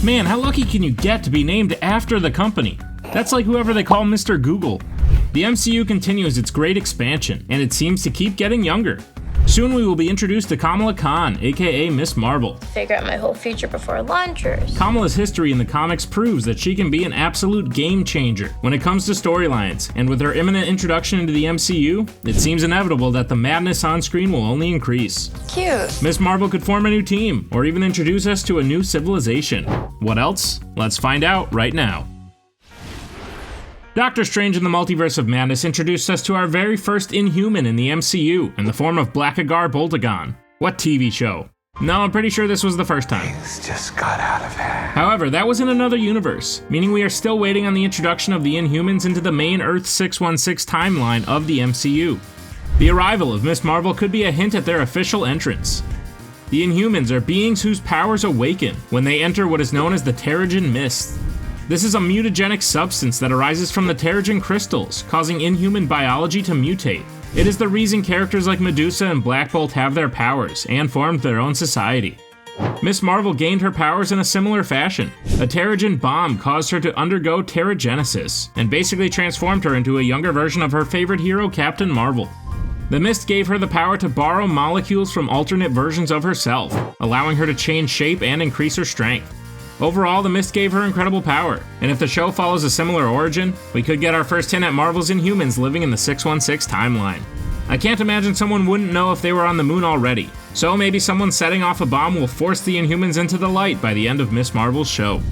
Man, how lucky can you get to be named after the company? That's like whoever they call Mr. Google. The MCU continues its great expansion, and it seems to keep getting younger. Soon we will be introduced to Kamala Khan, aka Miss Marvel. Figure out my whole future before launchers. Kamala's history in the comics proves that she can be an absolute game changer when it comes to storylines, and with her imminent introduction into the MCU, it seems inevitable that the madness on screen will only increase. Cute. Miss Marvel could form a new team, or even introduce us to a new civilization. What else? Let's find out right now. Doctor Strange in the Multiverse of Madness introduced us to our very first Inhuman in the MCU in the form of Blackagar Boltagon. What TV show? No, I'm pretty sure this was the first time. Things just got out of hand. However, that was in another universe, meaning we are still waiting on the introduction of the Inhumans into the main Earth 616 timeline of the MCU. The arrival of Miss Marvel could be a hint at their official entrance. The Inhumans are beings whose powers awaken when they enter what is known as the Terrigen Mist. This is a mutagenic substance that arises from the Terrigen crystals, causing inhuman biology to mutate. It is the reason characters like Medusa and Black Bolt have their powers, and formed their own society. Miss Marvel gained her powers in a similar fashion. A Terrigen bomb caused her to undergo Terrigenesis, and basically transformed her into a younger version of her favorite hero, Captain Marvel. The mist gave her the power to borrow molecules from alternate versions of herself, allowing her to change shape and increase her strength. Overall, the mist gave her incredible power, and if the show follows a similar origin, we could get our first hint at Marvel's Inhumans living in the 616 timeline. I can't imagine someone wouldn't know if they were on the moon already, so maybe someone setting off a bomb will force the Inhumans into the light by the end of Miss Marvel's show.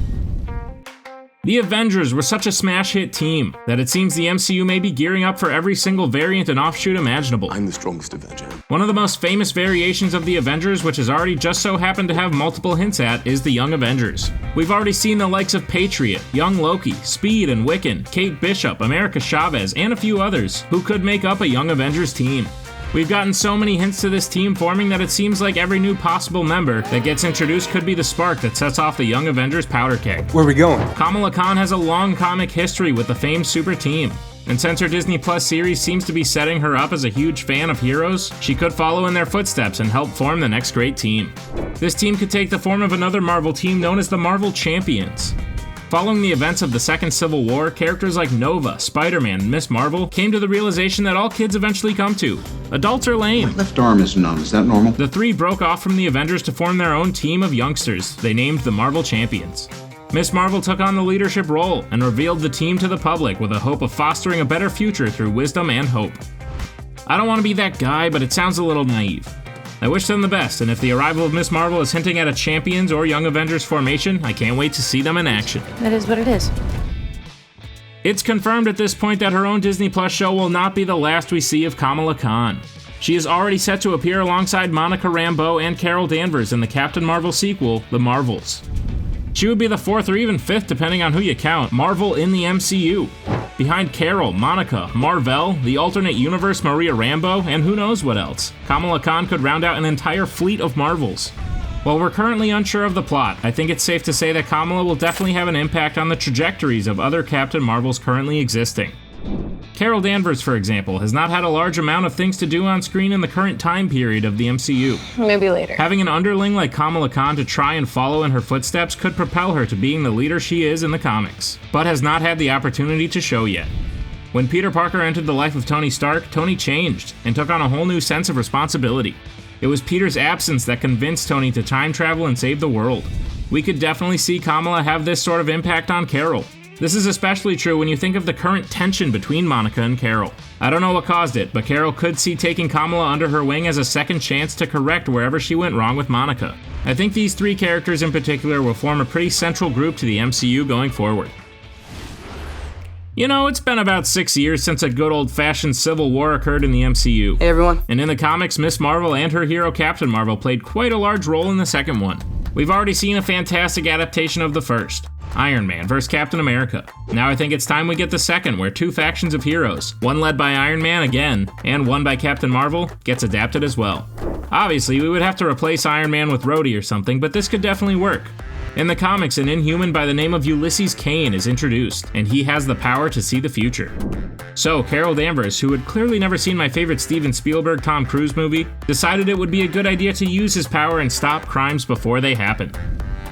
The Avengers were such a smash hit team that it seems the MCU may be gearing up for every single variant and offshoot imaginable. I'm the strongest Avenger. One of the most famous variations of the Avengers, which has already just so happened to have multiple hints at, is the Young Avengers. We've already seen the likes of Patriot, Young Loki, Speed and Wiccan, Kate Bishop, America Chavez, and a few others who could make up a Young Avengers team. We've gotten so many hints to this team forming that it seems like every new possible member that gets introduced could be the spark that sets off the Young Avengers powder keg. Where are we going? Kamala Khan has a long comic history with the famed super team, and since her Disney Plus series seems to be setting her up as a huge fan of heroes, she could follow in their footsteps and help form the next great team. This team could take the form of another Marvel team known as the Marvel Champions. Following the events of the Second Civil War, characters like Nova, Spider-Man, and Miss Marvel came to the realization that all kids eventually come to. Adults are lame. My left arm is numb, is that normal? The three broke off from the Avengers to form their own team of youngsters they named the Marvel Champions. Miss Marvel took on the leadership role and revealed the team to the public with a hope of fostering a better future through wisdom and hope. I don't want to be that guy, but it sounds a little naive. I wish them the best, and if the arrival of Miss Marvel is hinting at a Champions or Young Avengers formation, I can't wait to see them in action. It is what it is. It's confirmed at this point that her own Disney Plus show will not be the last we see of Kamala Khan. She is already set to appear alongside Monica Rambeau and Carol Danvers in the Captain Marvel sequel, The Marvels. She would be the fourth or even fifth, depending on who you count, Marvel in the MCU. Behind Carol, Monica, Marvel, the alternate universe Maria Rambeau, and who knows what else, Kamala Khan could round out an entire fleet of Marvels. While we're currently unsure of the plot, I think it's safe to say that Kamala will definitely have an impact on the trajectories of other Captain Marvels currently existing. Carol Danvers, for example, has not had a large amount of things to do on screen in the current time period of the MCU. Maybe later. Having an underling like Kamala Khan to try and follow in her footsteps could propel her to being the leader she is in the comics, but has not had the opportunity to show yet. When Peter Parker entered the life of Tony Stark, Tony changed and took on a whole new sense of responsibility. It was Peter's absence that convinced Tony to time travel and save the world. We could definitely see Kamala have this sort of impact on Carol. This is especially true when you think of the current tension between Monica and Carol. I don't know what caused it, but Carol could see taking Kamala under her wing as a second chance to correct wherever she went wrong with Monica. I think these three characters in particular will form a pretty central group to the MCU going forward. You know, it's been about 6 years since a good old-fashioned civil war occurred in the MCU. Hey everyone. And in the comics, Miss Marvel and her hero Captain Marvel played quite a large role in the second one. We've already seen a fantastic adaptation of the first, Iron Man vs. Captain America. Now I think it's time we get the second, where two factions of heroes, one led by Iron Man again, and one by Captain Marvel, gets adapted as well. Obviously, we would have to replace Iron Man with Rhodey or something, but this could definitely work. In the comics, an Inhuman by the name of Ulysses Kane is introduced, and he has the power to see the future. So, Carol Danvers, who had clearly never seen my favorite Steven Spielberg Tom Cruise movie, decided it would be a good idea to use his power and stop crimes before they happen.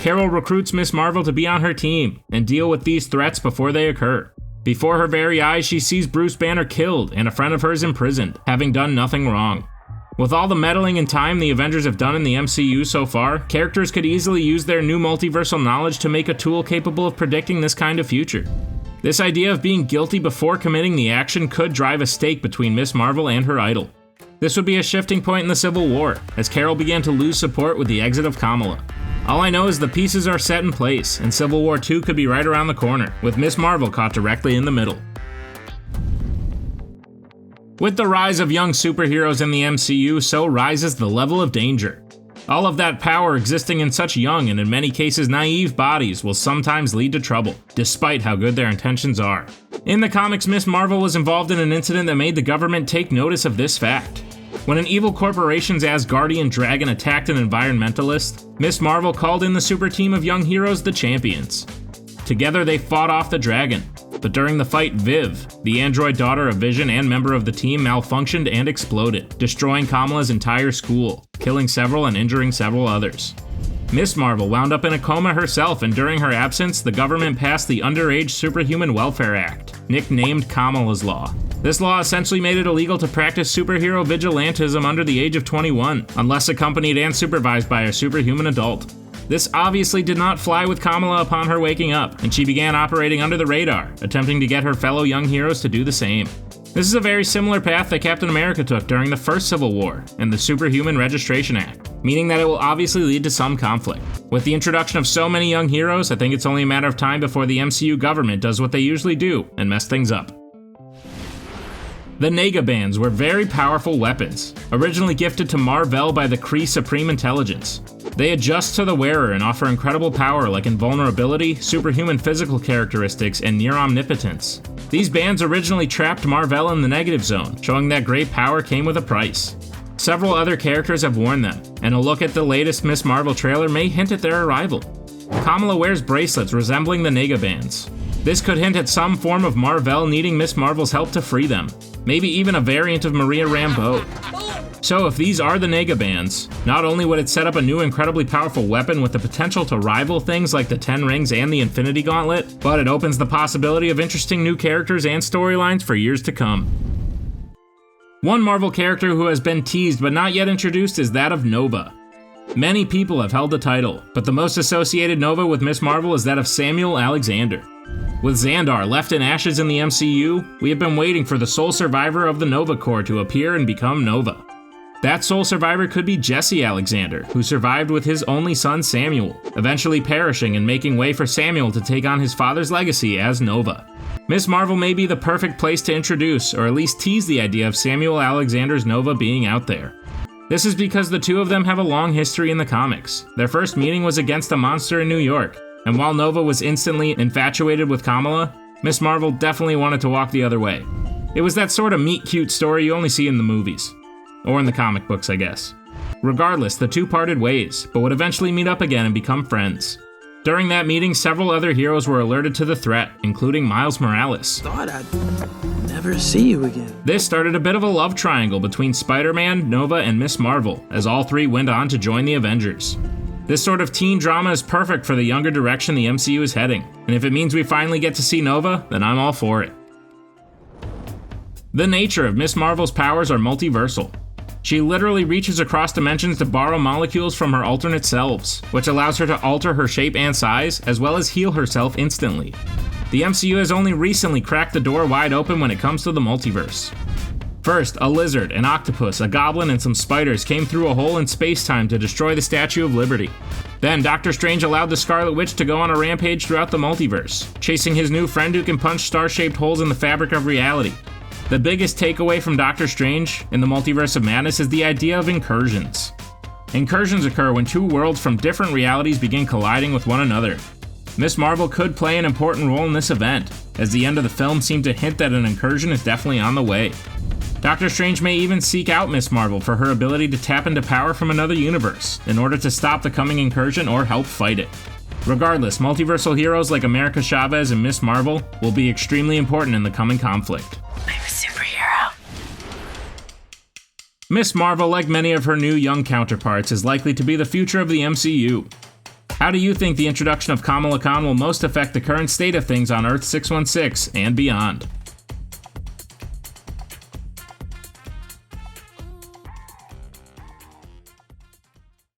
Carol recruits Miss Marvel to be on her team and deal with these threats before they occur. Before her very eyes, she sees Bruce Banner killed and a friend of hers imprisoned, having done nothing wrong. With all the meddling and time the Avengers have done in the MCU so far, characters could easily use their new multiversal knowledge to make a tool capable of predicting this kind of future. This idea of being guilty before committing the action could drive a stake between Miss Marvel and her idol. This would be a shifting point in the Civil War, as Carol began to lose support with the exit of Kamala. All I know is the pieces are set in place, and Civil War 2 could be right around the corner, with Miss Marvel caught directly in the middle. With the rise of young superheroes in the MCU, so rises the level of danger. All of that power existing in such young and in many cases naive bodies will sometimes lead to trouble, despite how good their intentions are. In the comics, Miss Marvel was involved in an incident that made the government take notice of this fact. When an evil corporation's Asgardian dragon attacked an environmentalist, Miss Marvel called in the super team of young heroes, the Champions. Together they fought off the dragon, but during the fight, Viv, the android daughter of Vision and member of the team, malfunctioned and exploded, destroying Kamala's entire school, killing several and injuring several others. Miss Marvel wound up in a coma herself, and during her absence, the government passed the Underage Superhuman Welfare Act, nicknamed Kamala's Law. This law essentially made it illegal to practice superhero vigilantism under the age of 21, unless accompanied and supervised by a superhuman adult. This obviously did not fly with Kamala upon her waking up, and she began operating under the radar, attempting to get her fellow young heroes to do the same. This is a very similar path that Captain America took during the first Civil War and the Superhuman Registration Act, meaning that it will obviously lead to some conflict. With the introduction of so many young heroes, I think it's only a matter of time before the MCU government does what they usually do and mess things up. The Nega Bands were very powerful weapons, originally gifted to Mar-Vell by the Kree Supreme Intelligence. They adjust to the wearer and offer incredible power like invulnerability, superhuman physical characteristics, and near omnipotence. These bands originally trapped Mar-Vell in the negative zone, showing that great power came with a price. Several other characters have worn them, and a look at the latest Miss Marvel trailer may hint at their arrival. Kamala wears bracelets resembling the Nega Bands. This could hint at some form of Mar-Vell needing Miss Marvel's help to free them, maybe even a variant of Maria Rambeau. So if these are the Nega Bands, not only would it set up a new incredibly powerful weapon with the potential to rival things like the Ten Rings and the Infinity Gauntlet, but it opens the possibility of interesting new characters and storylines for years to come. One Marvel character who has been teased but not yet introduced is that of Nova. Many people have held the title, but the most associated Nova with Miss Marvel is that of Samuel Alexander. With Xandar left in ashes in the MCU, we have been waiting for the sole survivor of the Nova Corps to appear and become Nova. That sole survivor could be Jesse Alexander, who survived with his only son Samuel, eventually perishing and making way for Samuel to take on his father's legacy as Nova. Miss Marvel may be the perfect place to introduce, or at least tease the idea of Samuel Alexander's Nova being out there. This is because the two of them have a long history in the comics. Their first meeting was against a monster in New York, and while Nova was instantly infatuated with Kamala, Miss Marvel definitely wanted to walk the other way. It was that sort of meet-cute story you only see in the movies. Or in the comic books, I guess. Regardless, the two parted ways, but would eventually meet up again and become friends. During that meeting, several other heroes were alerted to the threat, including Miles Morales. Thought I'd never see you again. This started a bit of a love triangle between Spider-Man, Nova, and Miss Marvel, as all three went on to join the Avengers. This sort of teen drama is perfect for the younger direction the MCU is heading, and if it means we finally get to see Nova, then I'm all for it. The nature of Miss Marvel's powers are multiversal. She literally reaches across dimensions to borrow molecules from her alternate selves, which allows her to alter her shape and size, as well as heal herself instantly. The MCU has only recently cracked the door wide open when it comes to the multiverse. First, a lizard, an octopus, a goblin, and some spiders came through a hole in space-time to destroy the Statue of Liberty. Then, Doctor Strange allowed the Scarlet Witch to go on a rampage throughout the multiverse, chasing his new friend who can punch star-shaped holes in the fabric of reality. The biggest takeaway from Doctor Strange in the Multiverse of Madness is the idea of incursions. Incursions occur when two worlds from different realities begin colliding with one another. Miss Marvel could play an important role in this event, as the end of the film seemed to hint that an incursion is definitely on the way. Doctor Strange may even seek out Miss Marvel for her ability to tap into power from another universe in order to stop the coming incursion or help fight it. Regardless, multiversal heroes like America Chavez and Miss Marvel will be extremely important in the coming conflict. I'm a superhero. Miss Marvel, like many of her new young counterparts, is likely to be the future of the MCU. How do you think the introduction of Kamala Khan will most affect the current state of things on Earth 616 and beyond?